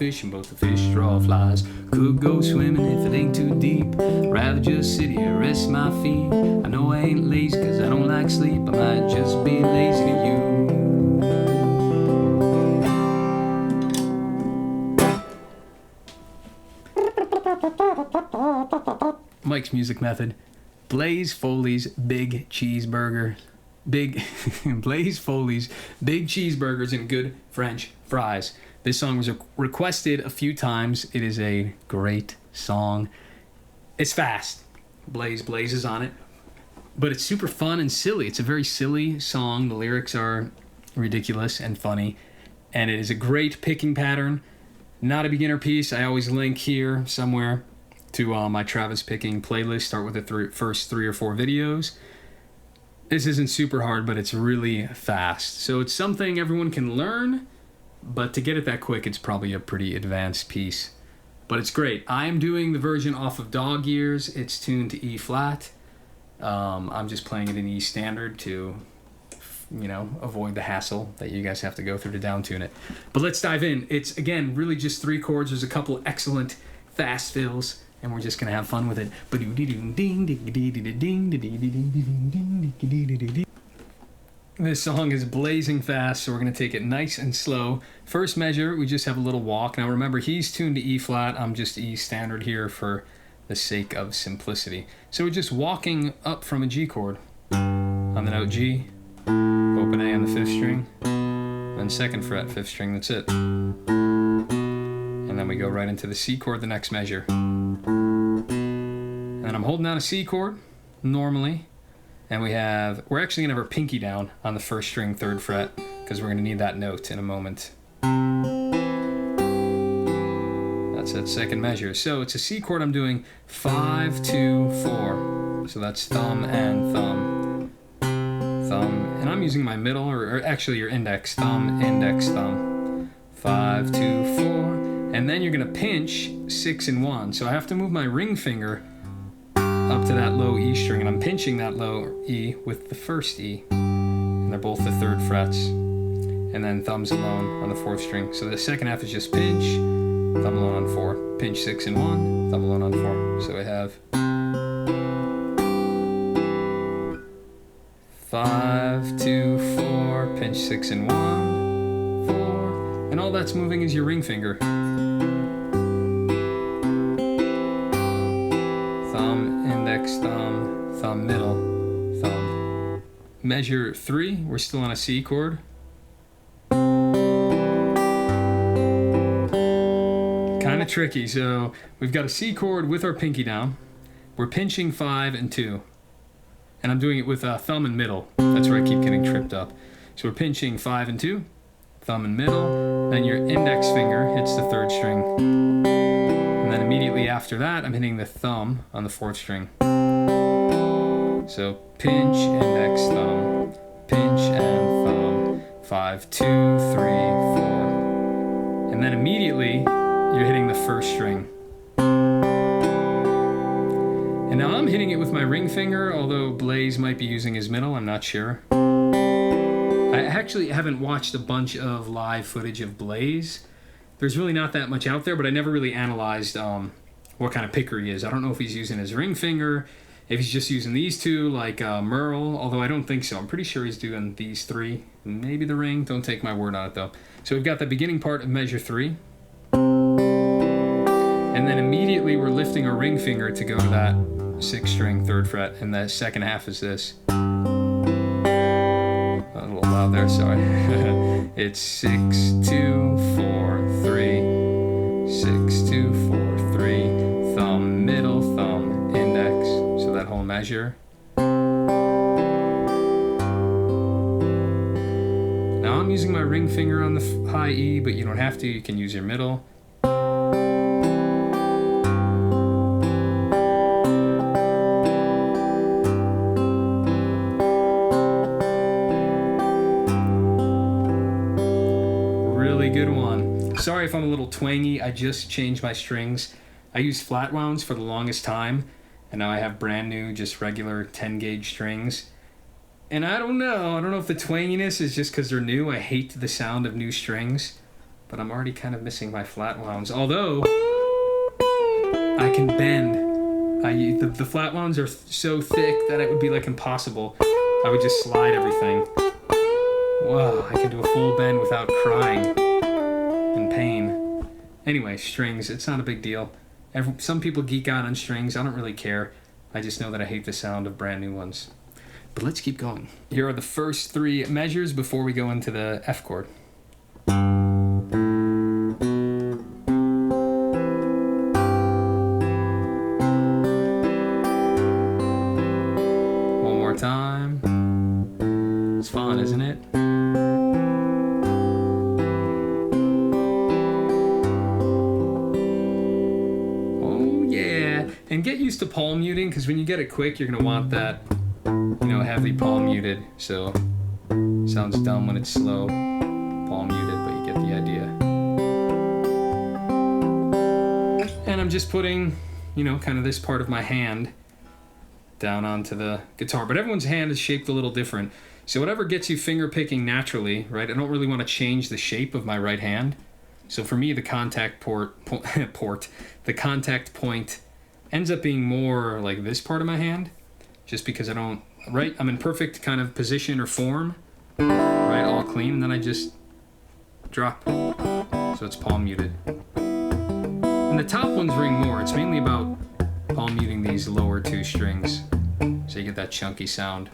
fish and both the fish draw flies. Could go swimming if it ain't too deep. Rather just sit here, rest my feet. I know I ain't lazy cause I don't like sleep. I might just be lazy to you. Mike's music method. Blaze Foley's Big Cheeseburger. Blaze Foley's Big Cheeseburgers and Good French Fries. This song was requested a few times. It is a great song. It's fast. Blaze is on it. But it's super fun and silly. It's a very silly song. The lyrics are ridiculous and funny. And it is a great picking pattern. Not a beginner piece. I always link here somewhere to my Travis picking playlist. Start with the first 3 or 4 videos. This isn't super hard, but it's really fast. So it's something everyone can learn, but to get it that quick, it's probably a pretty advanced piece. But it's great. I am doing the version off of dog ears. It's tuned to E flat. I'm just playing it in E standard to, avoid the hassle that you guys have to go through to down tune it. But let's dive in. It's, again, really just 3 chords. There's a couple excellent fast fills, and we're just going to have fun with it. This song is blazing fast, so we're going to take it nice and slow. First measure, we just have a little walk. Now remember, he's tuned to E flat. I'm just E standard here for the sake of simplicity. So we're just walking up from a G chord. On the note G, open A on the 5th string, then 2nd fret, 5th string, that's it. And then we go right into the C chord, the next measure. And then I'm holding down a C chord, normally. And we're actually gonna have our pinky down on the 1st string, 3rd fret, because we're gonna need that note in a moment. That's that 2nd measure. So it's a C chord I'm doing 5, 2, 4. So that's thumb and thumb, thumb. And I'm using my middle, or actually your index, thumb, index, thumb. 5, 2, 4. And then you're gonna pinch 6 and 1. So I have to move my ring finger up to that low E string, and I'm pinching that low E with the 1st E. And they're both the 3rd frets. And then thumbs alone on the 4th string. So the second half is just pinch, thumb alone on 4. Pinch 6 and 1, thumb alone on 4. So we have 5, 2, 4, pinch 6 and 1, 4. And all that's moving is your ring finger. Index, thumb, thumb, middle, thumb. Measure 3, we're still on a C chord. Kind of tricky, so we've got a C chord with our pinky down. We're pinching 5 and 2. And I'm doing it with thumb and middle. That's where I keep getting tripped up. So we're pinching 5 and 2, thumb and middle, then your index finger hits the 3rd string. And then immediately after that, I'm hitting the thumb on the 4th string. So pinch, index, thumb, pinch and thumb, 5, 2, 3, 4. And then immediately, you're hitting the 1st string. And now I'm hitting it with my ring finger, although Blaze might be using his middle, I'm not sure. I actually haven't watched a bunch of live footage of Blaze. There's really not that much out there, but I never really analyzed what kind of picker he is. I don't know if he's using his ring finger, if he's just using these two like Merle, although I don't think so. I'm pretty sure he's doing these 3, maybe the ring. Don't take my word on it though. So we've got the beginning part of measure 3. And then immediately we're lifting our ring finger to go to that 6th string, 3rd fret, and the second half is this. A little loud there, sorry. It's 6, 2, 4, 3, 6, 2, 4, 3, thumb, middle, thumb, index. So that whole measure. Now I'm using my ring finger on the high E, but you don't have to. You can use your middle. Good one. Sorry if I'm a little twangy. I just changed my strings. I used flat wounds for the longest time, and now I have brand new, just regular 10 gauge strings. And I don't know if the twanginess is just because they're new. I hate the sound of new strings. but I'm already kind of missing my flat wounds. Although I can bend. The flat wounds are so thick that it would be like impossible. I would just slide everything. Wow, I can do a full bend without crying in pain. Anyway, strings, it's not a big deal. Some people geek out on strings. I don't really care. I just know that I hate the sound of brand new ones. But let's keep going. Here are the first 3 measures before we go into the F chord. One more time. It's fun, isn't it? Oh yeah. And get used to palm muting, because when you get it quick, you're gonna want that, you know, heavy palm muted. So sounds dumb when it's slow, palm muted, but you get the idea. And I'm just putting, you know, kind of this part of my hand down onto the guitar. But everyone's hand is shaped a little different. So whatever gets you finger picking naturally, right? I don't really want to change the shape of my right hand. So for me, the contact the contact point ends up being more like this part of my hand, just because I don't, right? I'm in perfect kind of position or form, right? All clean, and then I just drop. So it's palm muted. And the top ones ring more. It's mainly about palm muting these lower 2 strings, so you get that chunky sound.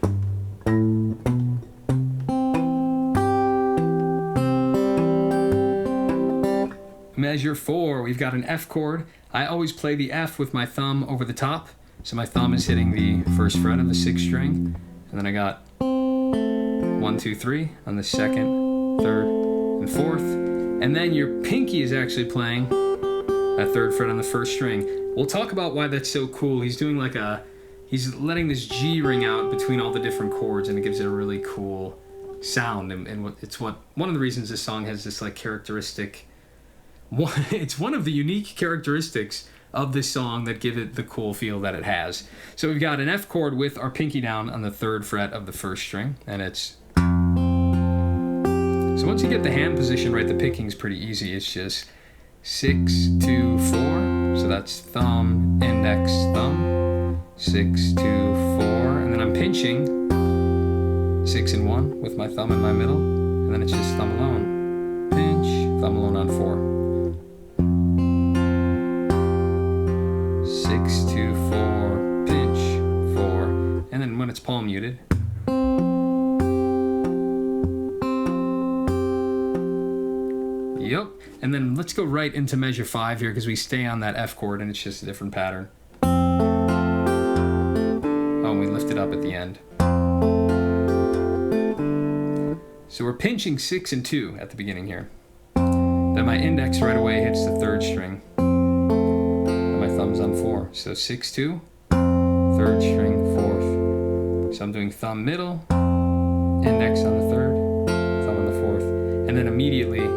Measure 4, we've got an F chord. I always play the F with my thumb over the top, so my thumb is hitting the 1st fret of the 6th string, and then I got 1, 2, 3 on the 2nd, 3rd, and 4th, and then your pinky is actually playing that 3rd fret on the 1st string. We'll talk about why that's so cool. He's doing like he's letting this G ring out between all the different chords, and it gives it a really cool sound, and it's one of the reasons this song has this like characteristic. It's one of the unique characteristics of this song that give it the cool feel that it has. So we've got an F chord with our pinky down on the 3rd fret of the 1st string, and it's... So once you get the hand position right, the picking's pretty easy. It's just 6, 2, 4. So that's thumb, index, thumb. 6, 2, 4. And then I'm pinching 6 and 1 with my thumb in my middle. And then it's just thumb alone. Pinch, thumb alone on 4. 6, 2, 4, pinch, 4, and then when it's palm muted. Yep, and then let's go right into measure 5 here, because we stay on that F chord and it's just a different pattern. Oh, and we lift it up at the end. So we're pinching 6 and 2 at the beginning here. Then my index right away hits the 3rd string. Thumbs on 4, so 6, 2, 3rd string, 4th. So I'm doing thumb middle, index on the 3rd, thumb on the 4th, and then immediately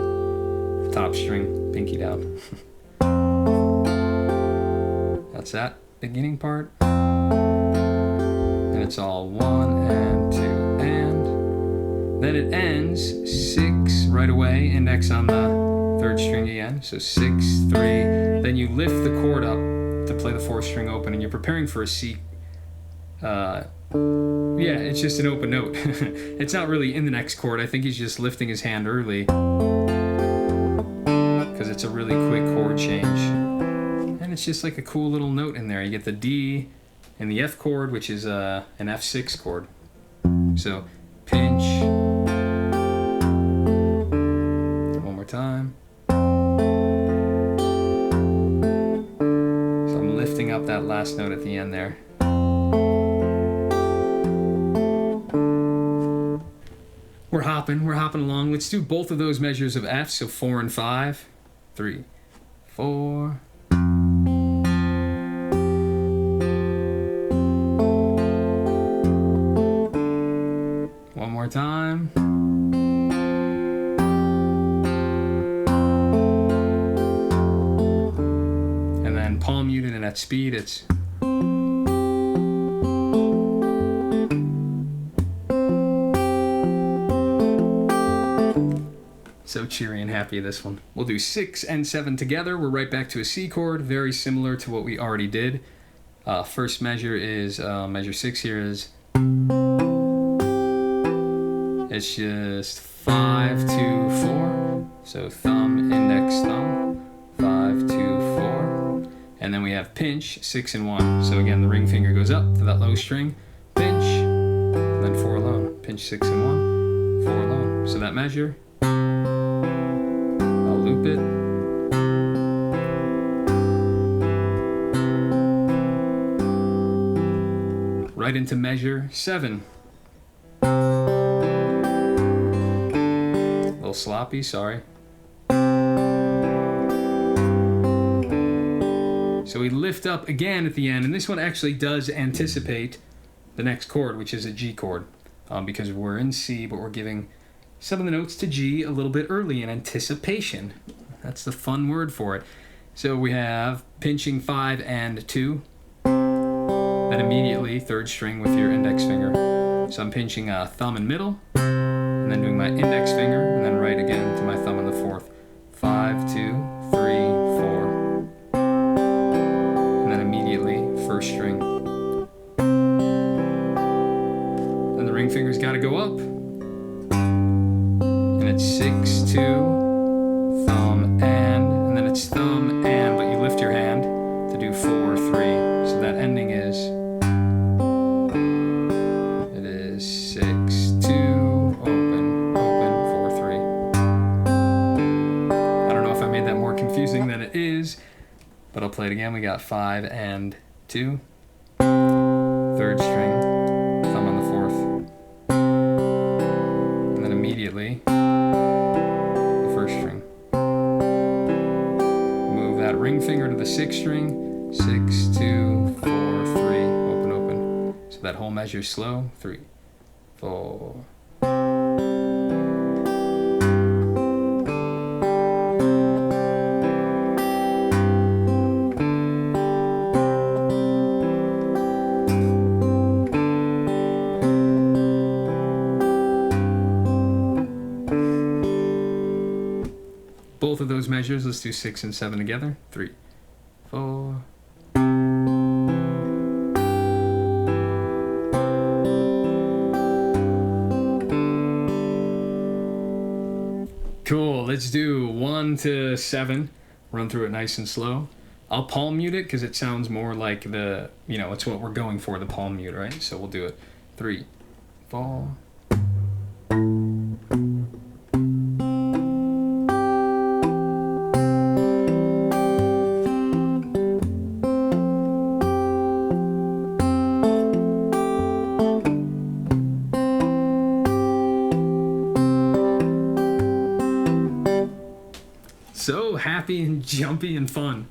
top string, pinky down. That's that beginning part, and it's all 1 and 2 and then it ends 6 right away, index on the 3rd string again, so 6, 3. Then you lift the chord up to play the 4th string open, and you're preparing for a C. Yeah, it's just an open note. It's not really in the next chord. I think he's just lifting his hand early, because it's a really quick chord change. And it's just like a cool little note in there. You get the D and the F chord, which is an F6 chord. So pinch. One more time. Up that last note at the end there. We're hopping along. Let's do both of those measures of F, so 4 and 5. 3, 4. One more time. Palm muted, and at speed it's so cheery and happy this one. We'll do 6 and 7 together. We're right back to a C chord, very similar to what we already did. First measure is, measure 6 here is, it's just 5, 2, 4. So thumb, index, thumb, 5, 2, 4. And then we have pinch, 6 and 1. So again, the ring finger goes up to that low string, pinch, and then 4 alone. Pinch, 6 and 1, 4 alone. So that measure, I'll loop it. Right into measure 7. A little sloppy, sorry. So we lift up again at the end, and this one actually does anticipate the next chord, which is a G chord, because we're in C, but we're giving some of the notes to G a little bit early in anticipation. That's the fun word for it. So we have pinching 5 and 2, then immediately 3rd string with your index finger. So I'm pinching thumb and middle, and then doing my index finger, and then right again to my thumb on the 4th. 5, 2, 3, 4. And then immediately 1st string. Then the ring finger's got to go up. And it's 6, 2, thumb, and then it's thumb, and, but you lift your hand to do 4, 3. So that ending is, it is 6, 2, open, 4, 3. I don't know if I made that more confusing than it is, but I'll play it again. We got 5 and 2, 3rd string, thumb on the 4th, and then immediately the 1st string. Move that ring finger to the 6th string, 6, 2, 4, 3, open, open. So that whole measure is slow, 3, 4. Both of those measures, let's do 6 and 7 together. 3, 4. Cool, let's do 1 to 7. Run through it nice and slow. I'll palm mute it because it sounds more like the, you know, it's what we're going for, the palm mute, right? So we'll do it. 3, 4. So happy and jumpy and fun.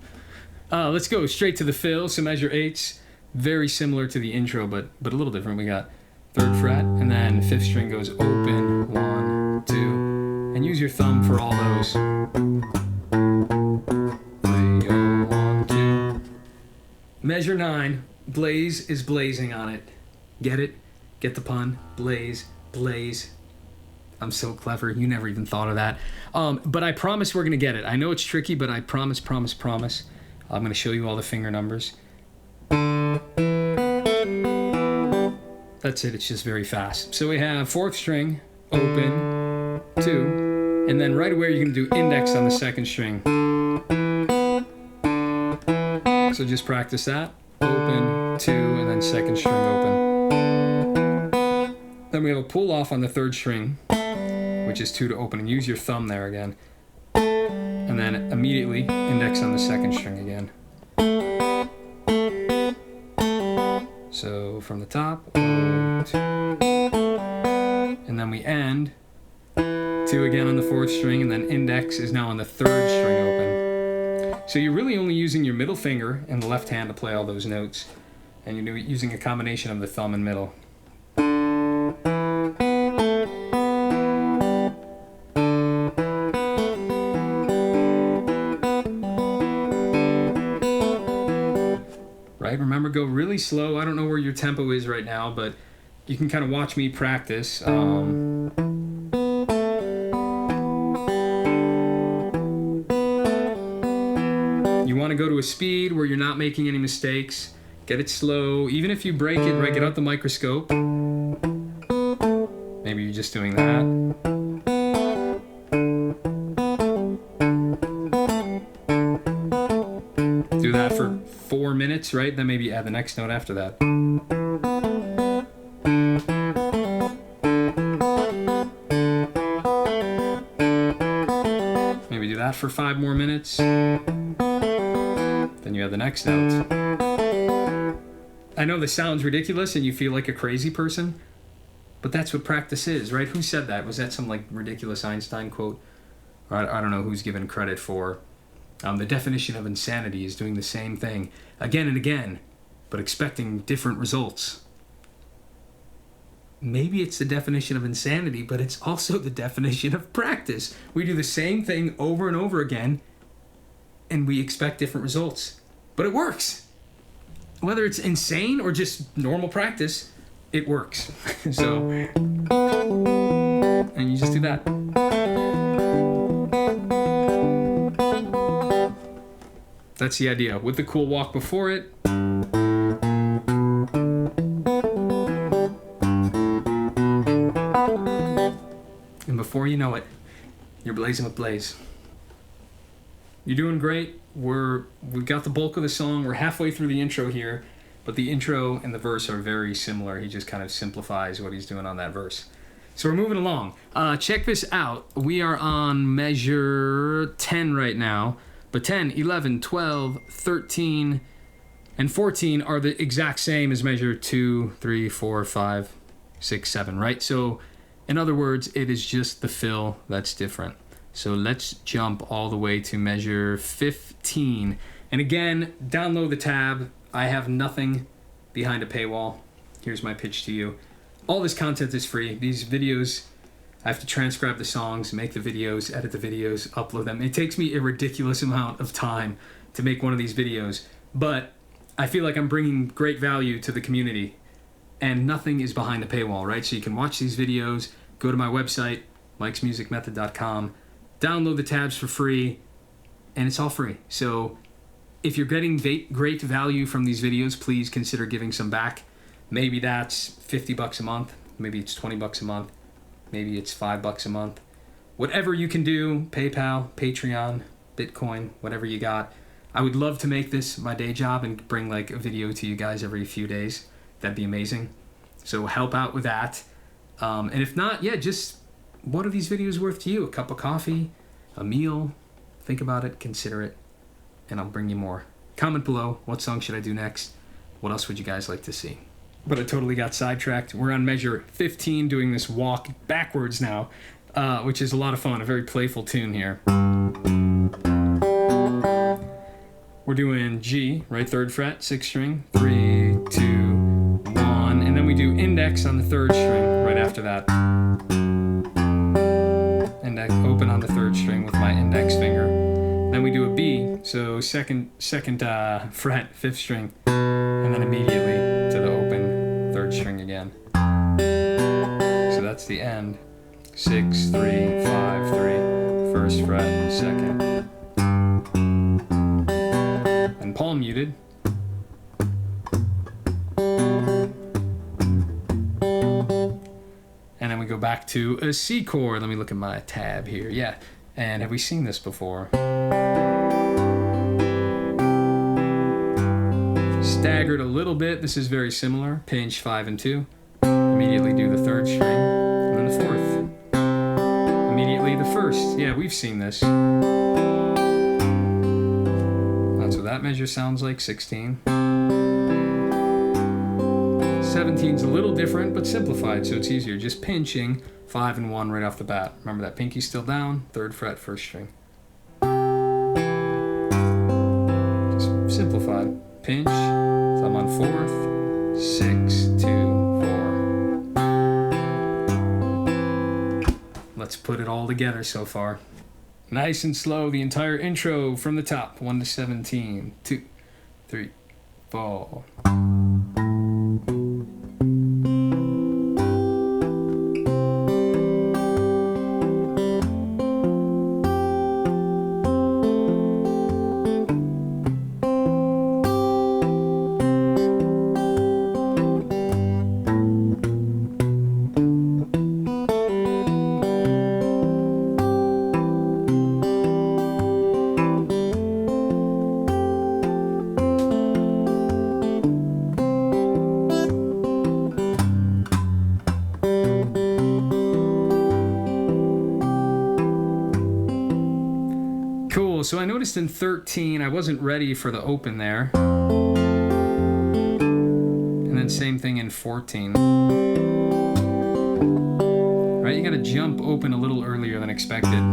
Let's go straight to the fill. So measure 8's very similar to the intro, but a little different. We got 3rd fret, and then 5th string goes open, 1, 2, and use your thumb for all those. 3, 1, 2. Measure 9. Blaze is blazing on it. Get it? Get the pun? Blaze, blaze. I'm so clever. You never even thought of that. But I promise we're going to get it. I know it's tricky, but I promise. I'm going to show you all the finger numbers. That's it. It's just very fast. So we have 4th string, open, 2, and then right away you're going to do index on the 2nd string. So just practice that. Open, 2, and then 2nd string open. Then we have a pull off on the 3rd string, which is 2 to open, and use your thumb there again. And then immediately index on the 2nd string again. So from the top, 1, 2, and then we end 2 again on the 4th string, and then index is now on the 3rd string open. So you're really only using your middle finger and the left hand to play all those notes, and you're using a combination of the thumb and middle. Right? Remember, go really slow. I don't know where your tempo is right now, but you can kind of watch me practice. You want to go to a speed where you're not making any mistakes. Get it slow. Even if you break it, right, get out the microscope. Maybe you're just doing that. Do that for 4 minutes, right? Then maybe add the next note after that. Maybe do that for 5 more minutes. Then you add the next note. I know this sounds ridiculous and you feel like a crazy person, but that's what practice is, right? Who said that? Was that some like ridiculous Einstein quote? Or I don't know who's given credit for. The definition of insanity is doing the same thing again and again, but expecting different results. Maybe it's the definition of insanity, but it's also the definition of practice. We do the same thing over and over again, and we expect different results. But it works. Whether it's insane or just normal practice, it works. So, and you just do that. That's the idea. With the cool walk before it. And before you know it, you're blazing with blaze. You're doing great. We've got the bulk of the song. We're halfway through the intro here, but the intro and the verse are very similar. He just kind of simplifies what he's doing on that verse. So we're moving along. Check this out. We are on measure 10 right now. But 10, 11, 12, 13, and 14 are the exact same as measure 2, 3, 4, 5, 6, 7, right? So, in other words, it is just the fill that's different. So let's jump all the way to measure 15. And again, download the tab. I have nothing behind a paywall. Here's my pitch to you. All this content is free. These videos, I have to transcribe the songs, make the videos, edit the videos, upload them. It takes me a ridiculous amount of time to make one of these videos, but I feel like I'm bringing great value to the community, and nothing is behind the paywall, right? So you can watch these videos, go to my website, mikesmusicmethod.com, download the tabs for free, and it's all free. So if you're getting great value from these videos, please consider giving some back. Maybe that's $50 a month, maybe it's $20 a month. Maybe it's $5 a month. Whatever you can do, PayPal, Patreon, Bitcoin, whatever you got. I would love to make this my day job and bring like a video to you guys every few days. That'd be amazing. So help out with that. And if not, yeah, just what are these videos worth to you? A cup of coffee, a meal? Think about it, consider it, and I'll bring you more. Comment below, what song should I do next? What else would you guys like to see? But I totally got sidetracked. We're on measure 15 doing this walk backwards now, which is a lot of fun, a very playful tune here. We're doing G, right, 3rd fret, 6th string, 3, 2, 1, and then we do index on the 3rd string right after that. Index, open on the 3rd string with my index finger. Then we do a B, so second fret, 5th string, and then immediately to the open 3rd string again. So that's the end. 6, 3, 5, 3, 1st fret, 2nd. And palm muted. And then we go back to a C chord. Let me look at my tab here. Yeah. And have we seen this before? Staggered a little bit. This is very similar. Pinch 5 and 2. Immediately do the 3rd string. And then the 4th. Immediately the 1st. Yeah, we've seen this. That's what that measure sounds like. 16. 17's a little different, but simplified, so it's easier. Just pinching 5 and 1 right off the bat. Remember that pinky's still down, 3rd fret, 1st string. Just simplified. Pinch, thumb on 4th, 6, 2, 4. Let's put it all together so far. Nice and slow, the entire intro from the top. 1 to 17, 2, 3, 4. noticed in 13, I wasn't ready for the open there. And then same thing in 14. Right, you gotta jump open a little earlier than expected.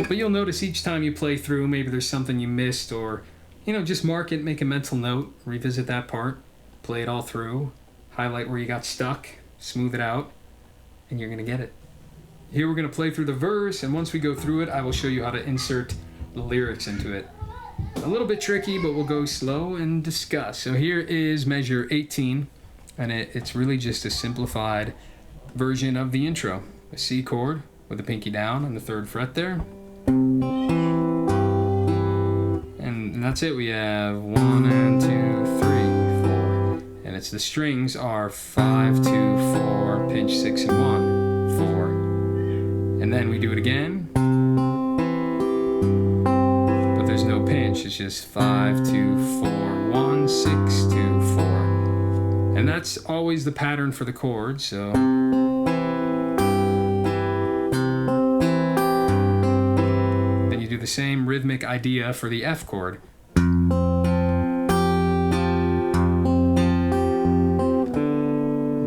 But you'll notice each time you play through, maybe there's something you missed, or, you know, just mark it, make a mental note, revisit that part, play it all through, highlight where you got stuck, smooth it out, and you're gonna get it. Here we're gonna play through the verse, and once we go through it, I will show you how to insert the lyrics into it. A little bit tricky, but we'll go slow and discuss. So here is measure 18, and it's really just a simplified version of the intro. A C chord with the pinky down on the 3rd fret there. And that's it. We have 1 and 2, 3, 4. And it's the strings are 5, 2, 4, pinch 6 and 1, 4. And then we do it again. But there's no pinch. It's just 5, 2, 4, 1, 6, 2, 4. And that's always the pattern for the chord, so. Then you do the same rhythmic idea for the F chord.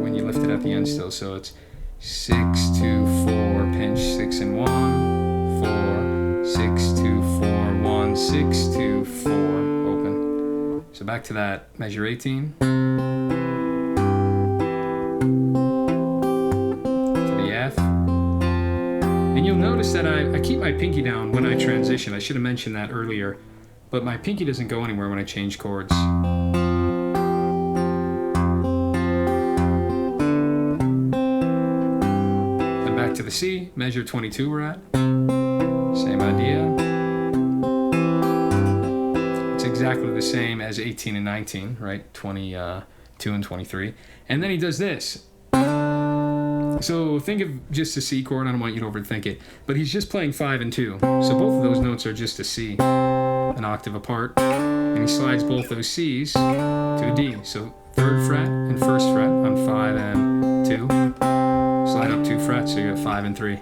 When you lift it at the end still, so it's 6, 2, 4, pinch 6 and 1, 4, 6, 2, 4, 1, 6, 2, 4, open. So back to that measure 18. And you'll notice that I keep my pinky down when I transition. I should have mentioned that earlier, but my pinky doesn't go anywhere when I change chords. Then back to the C, measure 22 we're at. Same idea. It's exactly the same as 18 and 19, right? 22 and 23. And then he does this. So think of just a C chord. I don't want you to overthink it. But he's just playing 5 and 2. So both of those notes are just a C, an octave apart. And he slides both those Cs to a D. So 3rd fret and 1st fret on 5 and 2. Slide up 2 frets, so you have 5 and 3.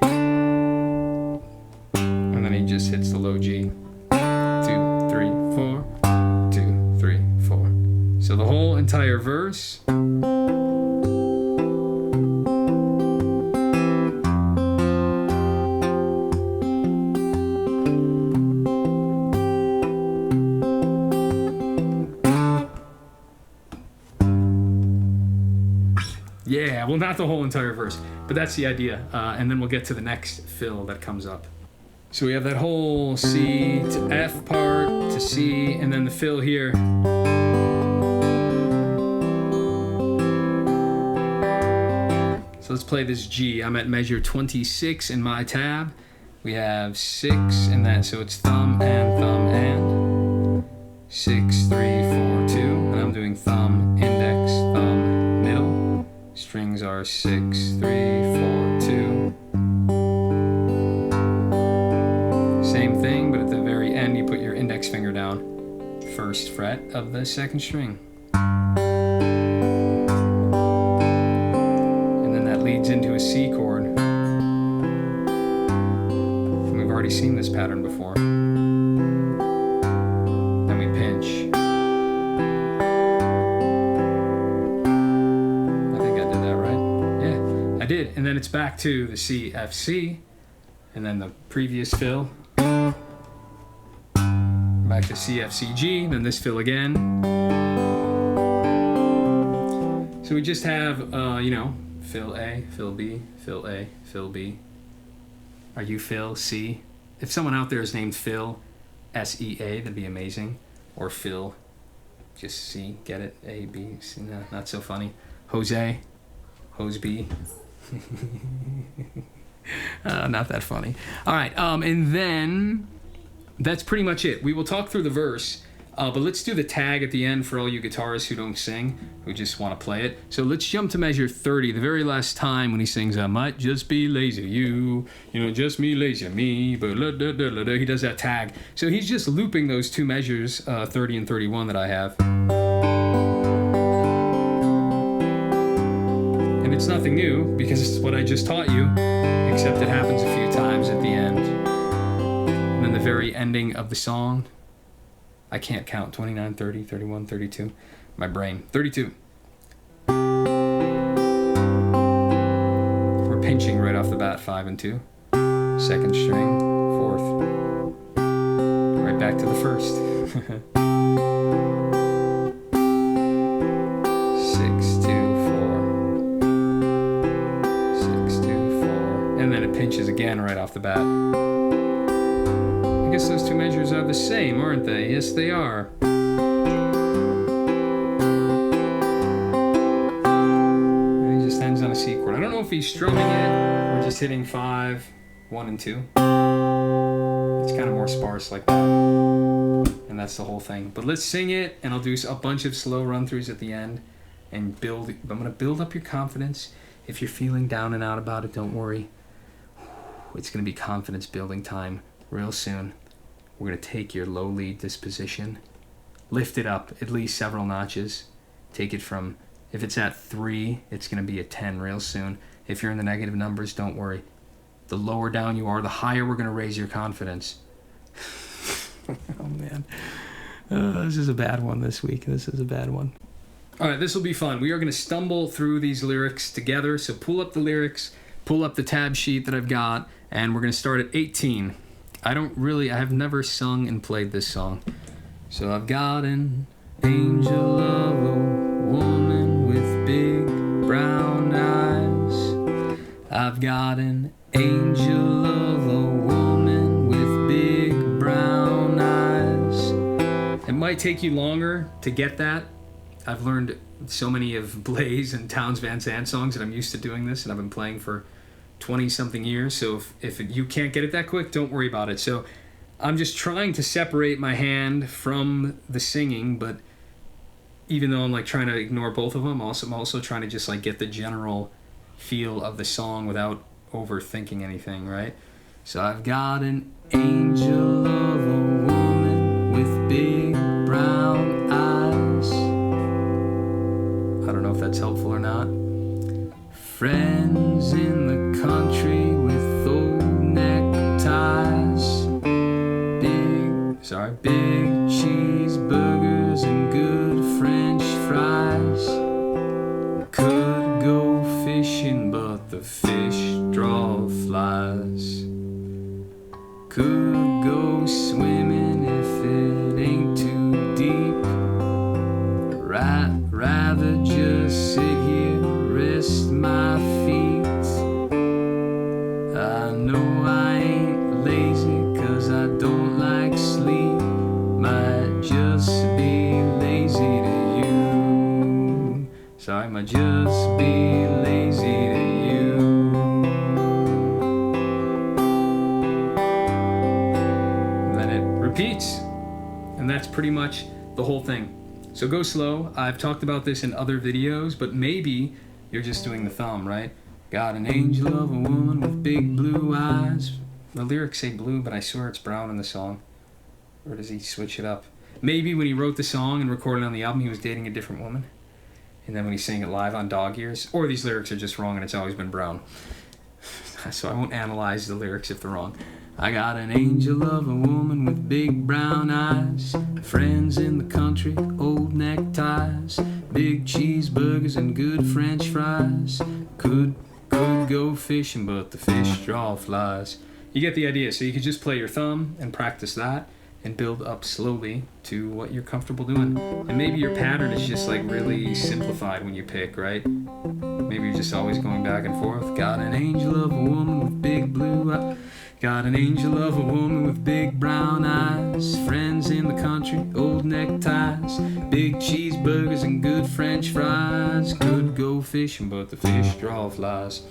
And then he just hits the low G. 2, 3, 4. 2, 3, 4. So the whole entire verse. Yeah, well, not the whole entire verse, but that's the idea. And then we'll get to the next fill that comes up. So we have that whole C to F part to C, and then the fill here. So let's play this G. I'm at measure 26 in my tab. We have 6 in that, so it's thumb and 6, 3, 4, 2, and I'm doing thumb, index, thumb, middle. Strings are 6, 3, 4, 2. Same thing, but at the very end you put your index finger down. 1st fret of the 2nd string. And then that leads into a C chord. And we've already seen this pattern before. Then we pinch. And then it's back to the C, F, C, and then the previous fill. Back to C, F, C, G, then this fill again. So we just have, you know, fill A, fill B, fill A, fill B. Are you Phil, C? If someone out there is named Phil, S-E-A, that'd be amazing. Or Phil, just C, get it? A, B, C, no, not so funny. Jose, Hose B. Not that funny. All right, and then that's pretty much it. We will talk through the verse, but let's do the tag at the end for all you guitarists who don't sing, who just want to play it. So let's jump to measure 30, the very last time when he sings, I might just be lazy, you know, just me lazy, me, but he does that tag. So he's just looping those 2 measures, 30 and 31 that I have. It's nothing new because it's what I just taught you, except it happens a few times at the end. And then the very ending of the song, I can't count, 29, 30, 31, 32. My brain, 32. We're pinching right off the bat, 5 and 2. Second string, 4th. Right back to the 1st. 6, 2, 4. 6, 2, 4. And then it pinches again right off the bat. I guess those two measures are the same, aren't they? Yes, they are. And he just ends on a C chord. I don't know if he's strumming it or just hitting 5, 1, and 2. It's kind of more sparse like that. And that's the whole thing. But let's sing it, and I'll do a bunch of slow run-throughs at the end and build. I'm going to build up your confidence. If you're feeling down and out about it, don't worry. It's going to be confidence building time real soon. We're going to take your low lead disposition, lift it up at least several notches. Take it from, if it's at 3, it's going to be a 10 real soon. If you're in the negative numbers, don't worry. The lower down you are, the higher we're going to raise your confidence. Oh, man. This is a bad one this week. This is a bad one. All right, this will be fun. We are going to stumble through these lyrics together. So pull up the lyrics, pull up the tab sheet that I've got, and we're going to start at 18. I have never sung and played this song. So I've got an angel of a woman with big brown eyes. I've got an angel of a woman with big brown eyes. It might take you longer to get that. I've learned so many of Blaze and Townes Van Zandt songs that I'm used to doing this, and I've been playing for 20-something years, so if you can't get it that quick, don't worry about it. So I'm just trying to separate my hand from the singing, but even though I'm like trying to ignore both of them, I'm also trying to just like get the general feel of the song without overthinking anything, right? So I've got an angel of a woman with big brown eyes. I don't know if that's helpful or not. Friends in the country with old neckties. Big cheeseburgers and good French fries. Could go fishing, but the fish draw flies. Could go swimming if it ain't too deep. Rather just sit here, rest my feet. I know I ain't lazy, cause I don't like sleep. Might just be lazy to you. Sorry, might just be lazy to you. And then it repeats. And that's pretty much the whole thing. So go slow. I've talked about this in other videos, but maybe you're just doing the thumb, right? Got an angel of a woman with big blue eyes. The lyrics say blue, but I swear it's brown in the song. Or does he switch it up? Maybe when he wrote the song and recorded on the album, he was dating a different woman. And then when he sang it live on Dog Ears, or these lyrics are just wrong and it's always been brown. So I won't analyze the lyrics if they're wrong. I got an angel of a woman with big brown eyes. Friends in the country, old neckties. Big cheeseburgers and good French fries. Could go fishing, but the fish draw flies. You get the idea. So you could just play your thumb and practice that and build up slowly to what you're comfortable doing. And maybe your pattern is just like really simplified when you pick, right? Maybe you're just always going back and forth. Got an angel of a woman with big blue eyes. Got an angel of a woman with big brown eyes. Friends in the country, old neckties. Big cheeseburgers and good French fries. Could go fishing, but the fish draw flies.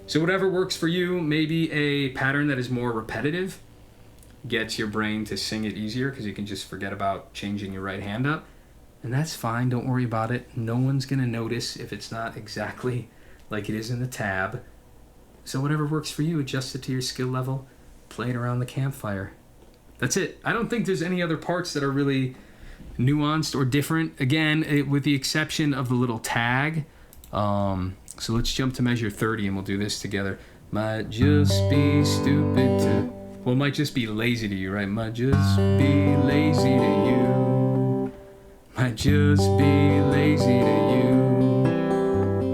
So whatever works for you, maybe a pattern that is more repetitive gets your brain to sing it easier because you can just forget about changing your right hand up. And that's fine, don't worry about it. No one's going to notice if it's not exactly like it is in the tab. So whatever works for you, adjust it to your skill level, play it around the campfire. That's it. I don't think there's any other parts that are really nuanced or different. Again, with the exception of the little tag. So let's jump to measure 30 and we'll do this together. Might just be stupid to, well, might just be lazy to you, right? Might just be lazy to you. Might just be lazy to you.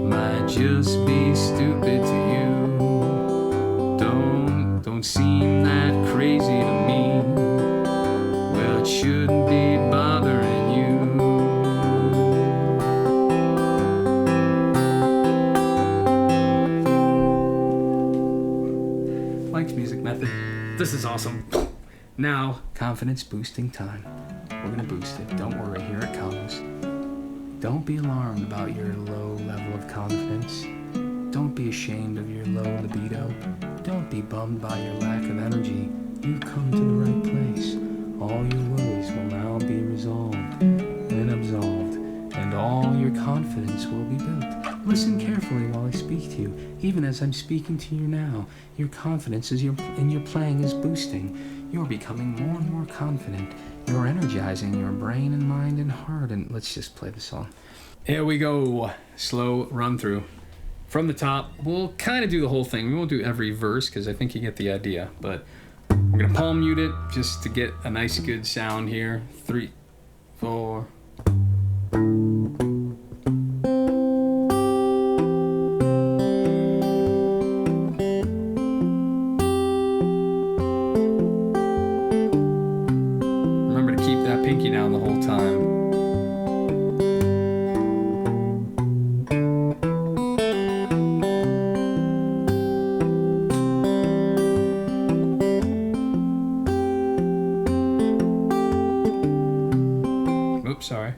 Might just be stupid to you. Don't seem that crazy to me. Well, it shouldn't be bothering you. Mike's music method. This is awesome. Now, confidence boosting time. We're gonna boost it. Don't worry, here it comes. Don't be alarmed about your low level of confidence. Don't be ashamed of your low libido. Don't be bummed by your lack of energy. You've come to the right place. All your worries will now be resolved and absolved, and all your confidence will be built. Listen carefully while I speak to you. Even as I'm speaking to you now, your confidence in your playing is boosting. You're becoming more and more confident. You're energizing your brain and mind and heart. And let's just play the song. Here we go. Slow run through. From the top, we'll kind of do the whole thing. We won't do every verse because I think you get the idea. But we're going to palm mute it just to get a nice good sound here. 3, 4. Remember to keep that pinky down the whole time. Sorry.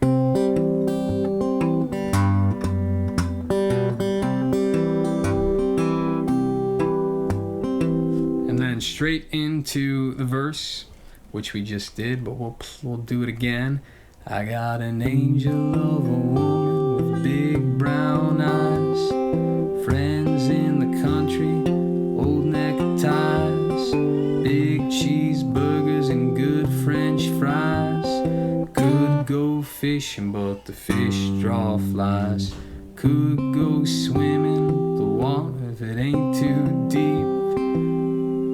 And then straight into the verse, which we just did, but we'll do it again. I got an angel of a woman with big brown eyes, friends in the country, old neckties, big cheeseburgers and good French fries. Could go fishing, but the fish draw flies. Could go swimming, the water if it ain't too deep.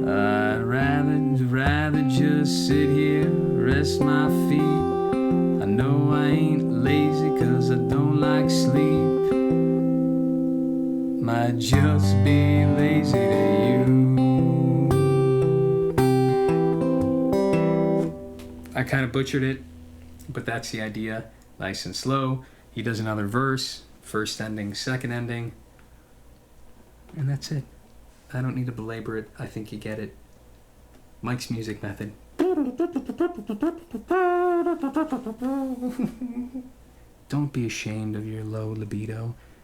I'd rather just sit here, rest my feet. I know I ain't lazy 'cause I don't like sleep. Might just be lazy to you. I kind of butchered it, but that's the idea. Nice and slow. He does another verse, first ending, second ending, and that's it. I don't need to belabor it. I think you get it. Mike's music method. Don't be ashamed of your low libido.